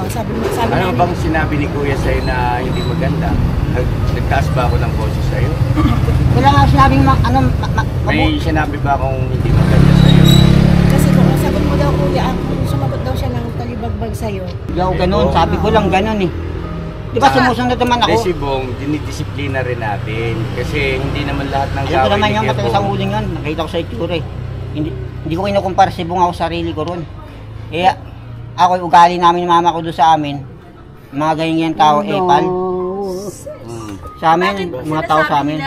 sabi Ano bang sinabi ni Kuya sa'yo na hindi maganda? Nagtaas ba ako ng boses sa'yo? Wala nga sinabing May sinabi ba akong hindi maganda sa'yo? Kasi kung sagot mo daw kuya, kung sumagot daw siya ng talibagbag sa'yo. Hindi ako ganun, sabi ko lang ganun eh. Di ba sumusunod naman ako? Si Bong, dinidisiplina rin natin. Kasi hindi naman lahat ng gawin. Alam ko naman yung matagal sa uling yan. Nakita ko sa itsura eh. Hindi ko kinukumpara si Bong ako sa sarili ko ron. Eh, ako ugali namin yung mama ko doon sa amin. Mga ganyan tao, epal. Sa amin, mga tao sa amin.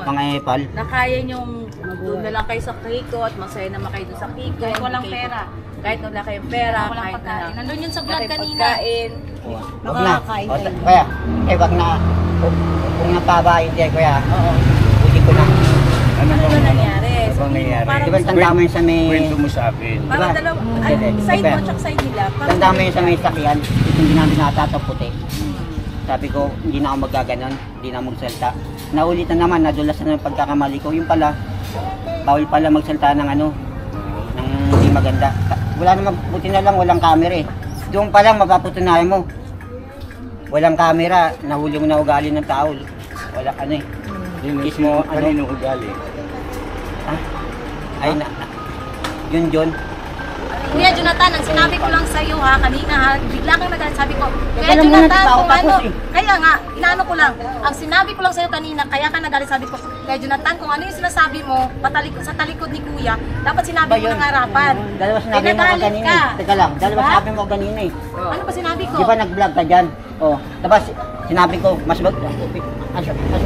Mga epal. Na kaya nyong doon na lang kayo sa Kiko at masaya naman kayo doon sa Kiko. Kahit walang pera. Kahit wala kayong pera, kahit na nandun yun sa vlog kanina. Wag na. Kaya, wag na. Kung napabayad yan, kuya. Oo. Buti ko na. Ano bang nangyari? Ano bang nangyari? Di ba tanda mo yun sa may... Kwento mo sa akin. Parang dalawa, side mo at side nila. Tanda mo yun sa may sakyan. Hindi namin natataputi. Sabi ko, hindi na ako magaganon. Hindi na magsalita. Naulit na naman, nadulas na ng pagkakamali ko. Yung pala, bawal pala magsalita ng ano, ng hindi maganda. Wala naman, buti na lang walang camera eh. Doon pa lang mapaputunayan mo. Walang camera, nahuli mo na ugali ng tao. Wala ano eh. Kiss mo, ano? Kanino ugali? Ha? Ay na. Yun, John. Kuya Jonathan, ang sinabi ko lang sa iyo ha, kanina ha, bigla kang nagalit, sabi ko, Kuya Kaya Jonathan, kung tapos ano, eh. kaya nga, inaano ko lang, ang sinabi ko lang sa iyo kanina, kaya ka nagalit, sabi ko, Kuya Jonathan, kung ano yung sinasabi mo, sa talikod ni Kuya, dapat sinabi mo ng harapan. Dalawa sinabi mo ka kanina eh. Teka lang, dalawa sinabi mo kanina eh. Ano ba sinabi ko? Di ba nag-vlog ka dyan? Oh, tapos sinabi ko, mas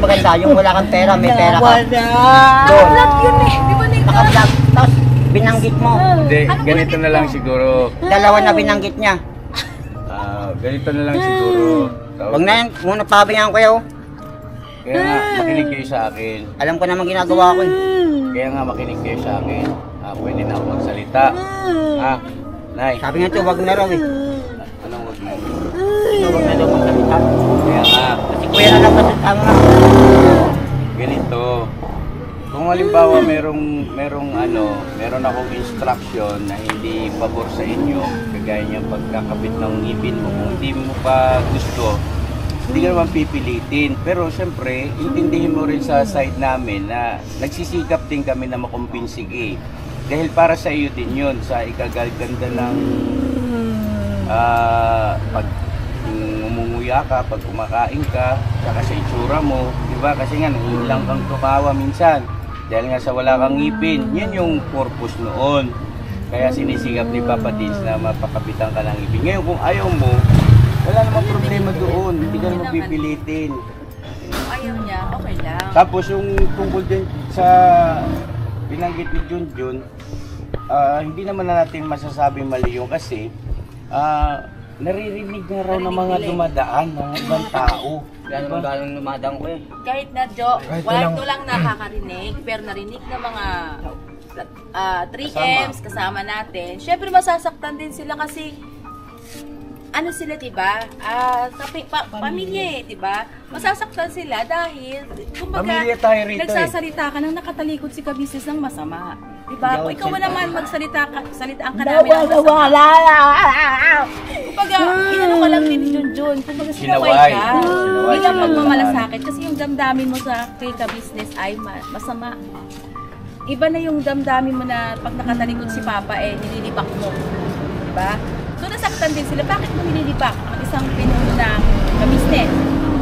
maganda yung wala kang pera, may pera ka. Vlog yun eh, di ba nito? Naka-vlog, tapos binanggit mo. Hindi, ganito na lang siguro. Dalawa na binanggit niya. Ganito na lang siguro. Huwag na yan, muna pabayaan ko yaw. Kaya nga, makinig kayo sa akin. Alam ko naman ginagawa ko eh. Kaya nga, makinig kayo sa akin. Pwede na ako magsalita. Nay. Sabi nga ito, wag na raw eh. Anong wag na? Wag na daw magsalita. Kaya nga. Kasi kuya na lang magsalita mo. Ganito. Kung halimbawa meron akong instruction na hindi pabor sa inyo, kagaya niya pagkakabit ng ngipin mo, kung hindi mo pa gusto, hindi ka naman pipilitin. Pero siyempre, intindihin mo rin sa side namin na nagsisikap din kami na makumpinsig eh. Dahil para sa iyo din yun, sa ikagaganda ng pag umunguya ka, pag kumakain ka, saka sa itsura mo, di ba? Kasi nga, nangilang kang tumawa minsan. Dahil nga sa wala kang ngipin, yan yung purpose noon. Kaya sinisikap ni Papa Dins na mapakapitan ka ng ngipin. Ngayon, kung ayaw mo, wala namang problema doon. Hindi ka naman pipilitin. Ayaw niya, okay lang. Tapos yung tungkol din sa binanggit ni Junjun, hindi naman na natin masasabing mali yun kasi naririnig na raw ng mga dumadaan ng ibang tao. Kaya naman galang lumadang ko eh. Kahit na Jo, wala ito lang nakakarinig, pero narinig ng mga 3Ms kasama natin. Syempre masasaktan din sila kasi ano sila, diba? Pamilya eh, diba? Masasaktan sila dahil kumbaga, Pamilya tayo rito nagsasalita ka nang nakatalikod si Kabisnes ng masama. Diba? Kung ikaw naman salitaan ka namin ng masama. Kumbaga, inano ka lang din ni Junjun. Kumbaga, sinaway ka. Hindi lang magmamalasakit kasi yung damdamin mo sa kay Kabisnes ay masama. Iba na yung damdamin mo na pag nakatalikod si Papa nililipak mo. Diba? So nasaktan din sila, bakit mo nililipak ang isang pinuno ng Kabisnes?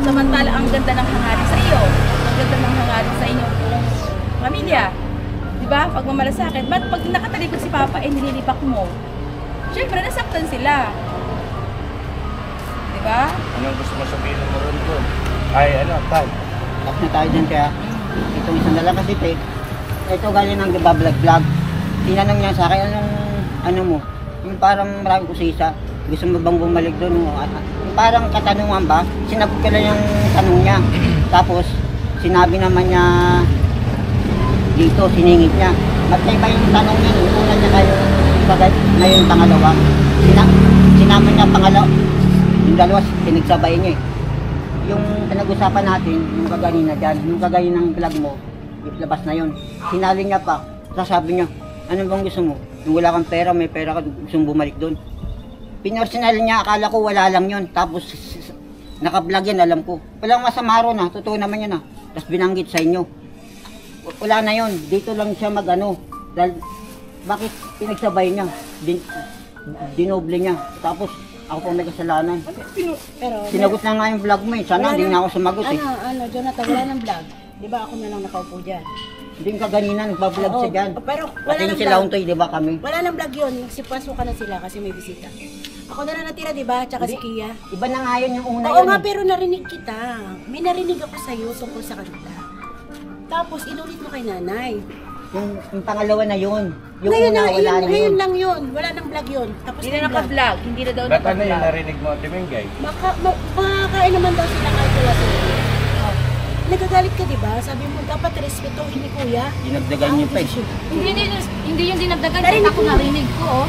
Samantala ang ganda ng hangarin sa iyo, ang ganda ng hangarin sa inyong pamilya. Diba? Pag mamalasakit, ba't pag nakatalikod si Papa nililipak mo? Siyempre nasaktan sila. Diba? Anong gusto mo sabihin mo ron doon? Ay, Tal? Tapos na tayo dyan kaya. Itong isang dala kasi te. Ito galing ng vlog. Tinanong niya sa akin, ano mo? Yung parang marami kusisa. Gusto mo bang bumalik doon? Yung parang katanungan ba? Sinagot ko lang yung tanong niya. Tapos, sinabi naman niya dito, siningit niya. Magkaiba yung tanong niya. Yung una niya ngayon pangalawa. Sinabi niya pangalawa. Yung dalawa, pinagsabay niya eh. Yung pinag-usapan natin, yung kaganina dyan, yung kagaya ng vlog mo, labas na yun. Sinali niya pa, sasabi niya, ano bang gusto mo? Yung wala kang pera, may pera ka, gusto mong bumalik doon. Pinorsinal niya, akala ko wala lang yun. Tapos, naka-vlog yan, alam ko. Walang masama ron ha, totoo naman yun ha. Tapos binanggit sa inyo. Wala na yun, dito lang siya mag-ano. Dahil, bakit pinagsabay niya? Dinoble niya. Tapos, ako po may kasalanan. Pero, Sinagot na nga yung vlog mo eh. Sana hindi na ako sumagot eh. Jonathan, wala ng vlog. Di ba ako na lang nakaupo dyan? Hindi ka ganina, nagbablog siya dyan. Pero wala Pati nang sila vlog. untoy, di ba kami? Wala nang vlog yun. Nagsipasok ka na sila kasi may bisita. Ako na lang natira, di ba? Tsaka si Kia. Iba na nga yun yung una Oo yun. nga, pero narinig kita. May narinig ako sa'yo tungkol sa kanila. Tapos, inulit mo kay nanay. Yung pangalawa na yun. Yung Ngayon, una, wala na ngayon yun. lang yun. Wala nang vlog yun. Tapos Hindi na may vlog. naka-vlog. Hindi na daw Ba't ano yung naka-vlog. narinig mo, Timengay? Makakain naman daw sila kahit wala sila. Oh. Nagagalit ka, di ba? Sabi mo, dapat respetuhin ni Kuya. Dinagdagan niyo pa eh. Hindi yung dinagdagan. Narinig Ako mo. narinig ko. Oh.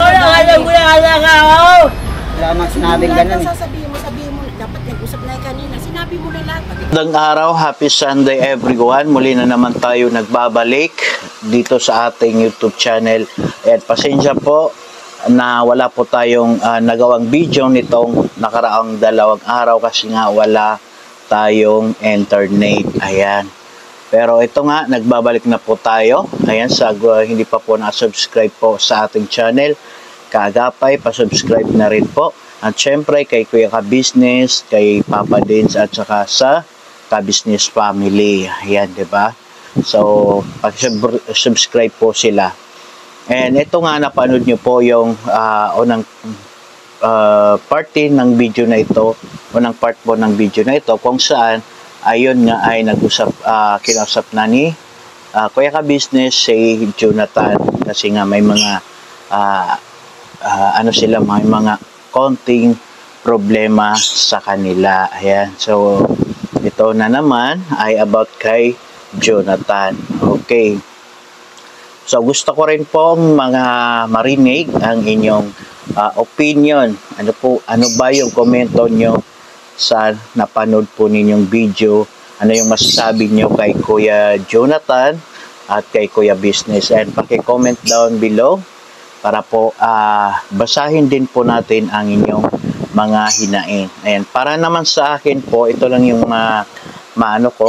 Wala nang sinabing Lahat ganun ng eh. sasabihin mo, dapat nag-usap na kanina. Sinabi mo na lahat. Magandang araw, happy Sunday everyone. Muli na naman tayo nagbabalik dito sa ating YouTube channel. At pasensya po na wala po tayong nagawang video nitong nakaraang 2 araw kasi nga wala tayong internet. Ayan. Pero ito nga, nagbabalik na po tayo. Ayan, sa hindi pa po na-subscribe po sa ating channel, kaagapay, pa-subscribe na rin po. At syempre kay Kuya Ka-Business, kay Papa Dins at saka sa Ka-Business Family. Ayan, 'di ba? So, pag-subscribe po sila. And ito nga, napanood nyo po yung unang party ng video na ito, unang part po ng video na ito, kung saan ayun nga ay nag-usap, kinausap na ni Kuya Ka-Business si Jonathan kasi nga may mga ano sila, may mga konting problema sa kanila. Ayan. So, ito na naman ay about kay Jonathan. Okay. So, gusto ko rin pong mga marinig ang inyong opinion. Ano ba yung komento nyo sa napanood po ninyong video? Ano yung masasabi nyo kay Kuya Jonathan at kay Kuya Business? And paki-comment down below para po basahin din po natin ang inyong mga hinaing. Ayan, para naman sa akin po, ito lang yung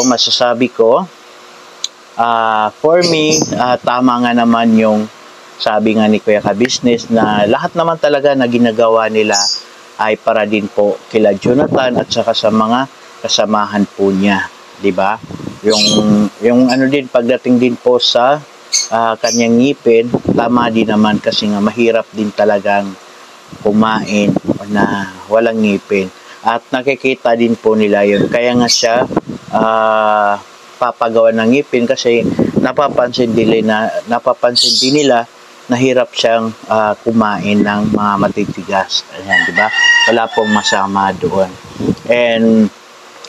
masasabi ko. For me, tama nga naman yung sabi nga ni Kuya Ka-Business na lahat naman talaga na ginagawa nila ay para din po kila Jonathan at saka sa mga kasamahan po niya, 'di ba? Yung ano din pagdating din po sa kanyang ngipin, tama din naman kasi nga mahirap din talagang kumain na walang ngipin. At nakikita din po nila yun. Kaya nga siya papagawa ng ngipin kasi napapansin din nila na hirap siyang kumain ng mga matitigas. Ayan, di ba? Wala pong masama doon. And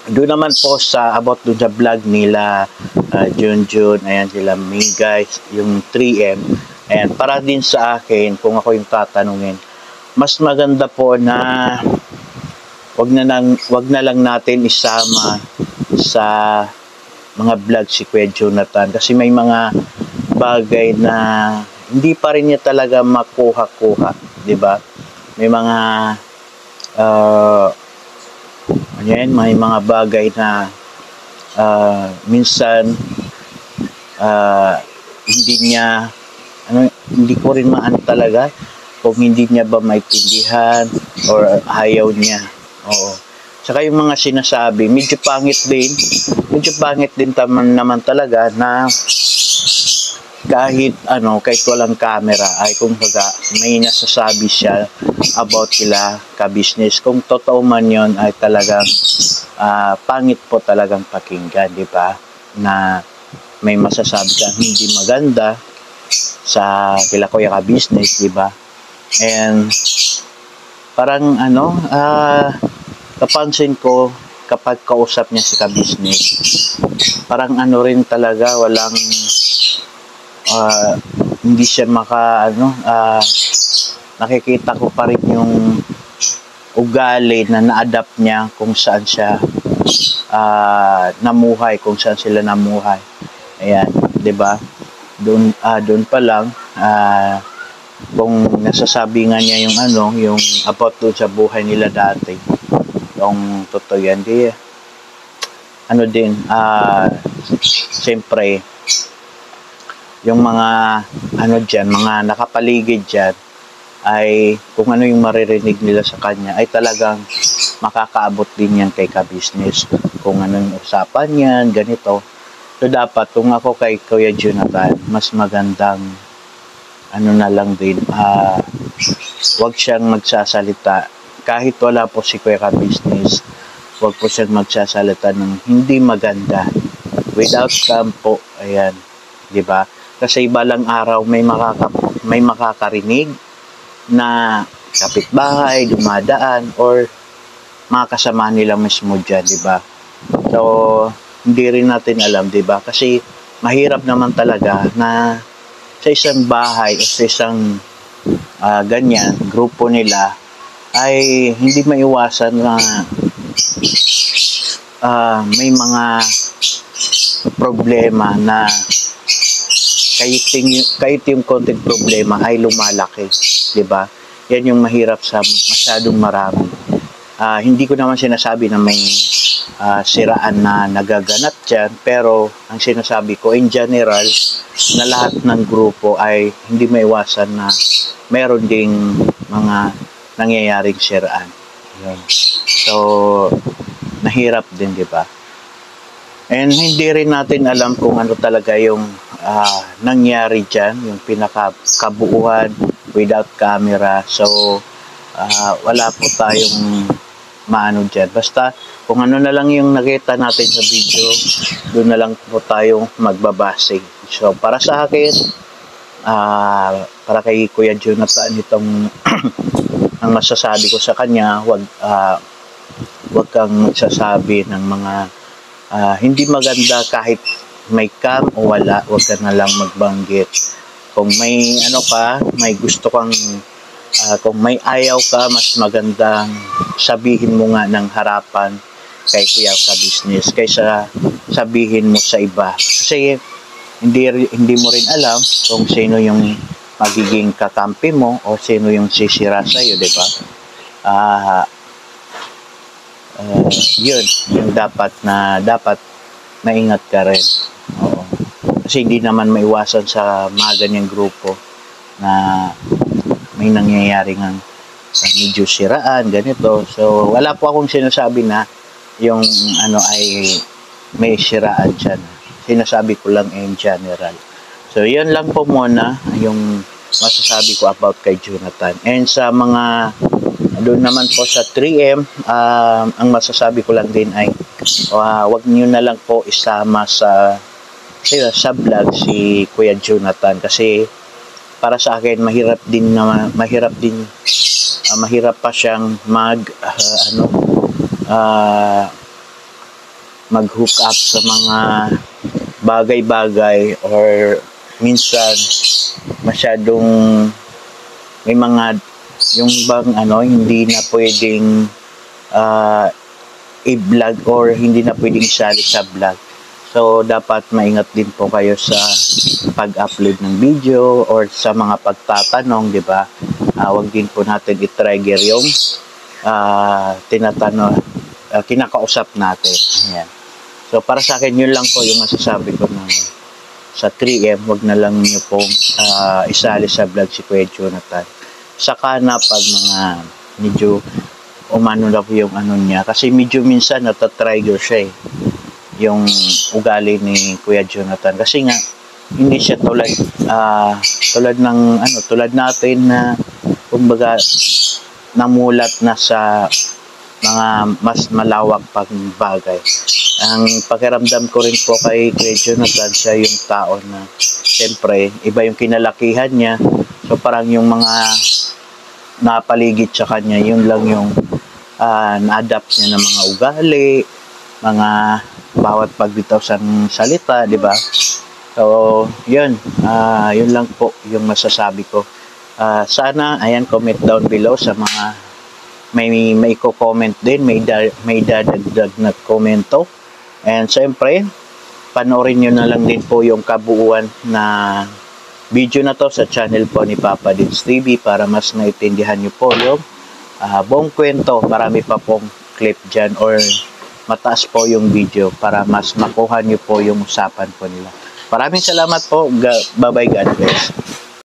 doon naman po sa about doon sa vlog nila Junjun, ayan sila guys, yung 3M. Ayan, para din sa akin, kung ako yung tatanungin, mas maganda po na wag na lang natin isama sa mga vlog si Kuya Jonathan kasi may mga bagay na hindi pa rin niya talaga makuha-kuha, 'di ba? May mga may mga bagay na minsan hindi ko rin maano talaga kung hindi niya ba maintindihan or ayaw niya. Oo. Saka yung mga sinasabi, medyo pangit din naman talaga na kahit walang camera ay kung baga may nasasabi siya about kila Ka-Business. Kung totoo man yun ay talagang pangit po talagang pakinggan, di ba? Na may masasabi kang hindi maganda sa kila Kuya Ka-Business, di ba? And parang kapansin ko kapag kausap niya si Ka-Business, parang rin talaga walang hindi siya nakikita ko pa rin yung ugali na na-adapt niya kung saan siya namuhay, kung saan sila namuhay. Ayan, 'di ba? Doon pa lang kung nasasabi nga niya yung ano, yung about doon sa buhay nila dati, yung totoo yan, di ano din, siyempre, yung mga ano dyan, mga nakapaligid dyan, ay kung ano yung maririnig nila sa kanya, ay talagang makakaabot din yan kay ka-business. Kung ano yung usapan yan, ganito. So dapat, kung ako kay Kuya Jonathan, mas magandang ano na lang din, wag siyang magsasalita. Kahit wala po si Kuya ka-business, wag po siyang magsasalita ng hindi maganda. Without campo, ayan, di ba? Kasi balang araw may makakarinig na kapitbahay, dumadaan, or mga kasama nila mismo dyan, di ba? So, hindi rin natin alam, di ba? Kasi mahirap naman talaga na sa isang bahay o sa isang ganyan, grupo nila, ay hindi maiwasan na may mga problema na kahit yung konting problema ay lumalaki, di ba? Yan yung mahirap sa masyadong marami. Hindi ko naman sinasabi na may siraan na nagaganap dyan, pero ang sinasabi ko in general na lahat ng grupo ay hindi maiwasan na meron ding mga nangyayaring siraan. Yun. So, nahirap din, di ba? And hindi rin natin alam kung ano talaga yung nangyari dyan, yung pinakabuuan without camera. So, wala po tayong maano dyan. Basta, kung ano na lang yung nakita natin sa video, doon na lang po tayong magbabase. So, para sa akin, para kay Kuya Jonathan, itong ang masasabi ko sa kanya, wag kang magsasabi ng mga hindi maganda kahit may cam o wala, wag ka na lang magbanggit. Kung may ano ka, may gusto kang kung may ayaw ka, mas magandang sabihin mo nga ng harapan kay Kuya ka-business kaysa sabihin mo sa iba. Kasi hindi mo rin alam kung sino yung magiging kakampi mo o sino yung sisira sa iyo, di ba? Yun yung dapat maingat ka rin. Oo. Kasi hindi naman maiwasan sa mga ganyang grupo na may nangyayari ng medyo siraan, ganito. So, wala po akong sinasabi na yung ano ay may siraan dyan. Sinasabi ko lang in general. So, yun lang po muna yung masasabi ko about kay Jonathan. And sa mga doon naman po sa 3M, ang masasabi ko lang din ay wag niyo na lang po isama sa vlog si Kuya Jonathan kasi para sa akin mahirap pa siyang mag-hook up sa mga bagay-bagay or minsan masyadong may mga yung bang hindi na pwedeng i-vlog or hindi na pwedeng isali sa vlog. So, dapat maingat din po kayo sa pag-upload ng video or sa mga pagtatanong, di ba? Huwag din po natin i-trigger yung kinakausap natin. Ayan. So, para sa akin, yun lang po yung masasabi ko na sa 3M, huwag na lang niyo pong isali sa vlog si Kuya Jonathan. Saka na pag mga medyo umano na po yung ano niya. Kasi medyo minsan natatrigger siya yung ugali ni Kuya Jonathan. Kasi nga, hindi siya tulad natin na kumbaga namulat na sa mga mas malawak pang bagay. Ang pakiramdam ko rin po kay Kuya Jonathan, siya yung tao na siyempre, iba yung kinalakihan niya. So parang yung mga napaligid sa kanya, yun lang yung na-adapt niya ng mga ugali, mga bawat pagbitaw sa salita, di ba? So, yun. Yun lang po yung masasabi ko. Sana, ayan, comment down below sa mga may comment din, may dadagdag na komento. And siyempre, panoorin nyo na lang din po yung kabuuan na video na to sa channel po ni Papa Dins TV para mas naintindihan nyo po yung buong kwento. Marami pa pong clip dyan or mataas po yung video para mas makuha nyo po yung usapan po nila. Maraming salamat po. Bye-bye. God bless.